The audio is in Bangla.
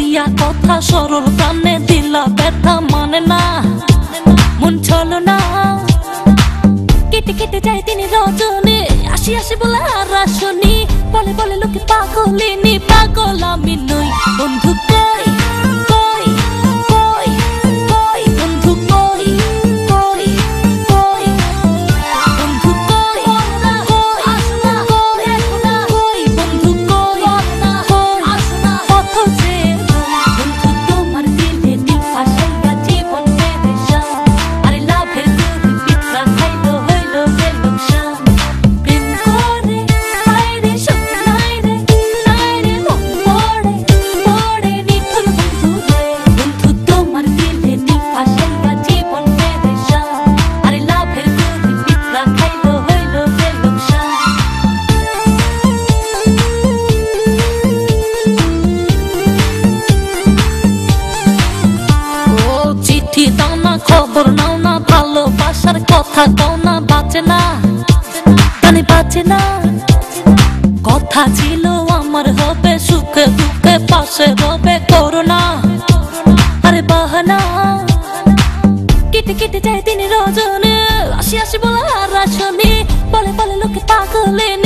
লইয়া কথা সরল প্রাণে দিলা ব্যথা মানে না মন চলো না কেটে কেটে যায় তিনি রজনী আসি আসি বলে আর আসনি বলে বলে লোকে পাগলিনী পাগল আমি নই বন্ধু কই কই কই কই বন্ধু কই কই কই বন্ধু কই কই আসনা কই না কই বন্ধু কই না কই আসনা কত যে বন্ধু তোমার দিলে দিল ফাসাইয়া জীবন পেরেশান আরে লাভের দুধ পিঠা খাইলো হইলো যে লোকসান প্রেম করে বাইরে সুখ নাই রে মন পড়ে পড়ে নিঠুর বন্ধু রে বন্ধু তোমার দিলে দিল ফাসাইয়া জীবন পেরেশান আরে লাভের দুধ পিঠা খাইলো হইলো যে লোকসান ও চিঠি দাও না খবর নাও না ভালোবাসার কথা কও না বাঁচে না কানে বাঁচে না কথা ছিল আমার হবে সুখে দুঃখে পাশে রবে করোনা আরে বাহানা কেটে কেটে যায় তিনি রজনী আসি আসি বলে আর আসনি বলে বলে লোকে পাগলিনী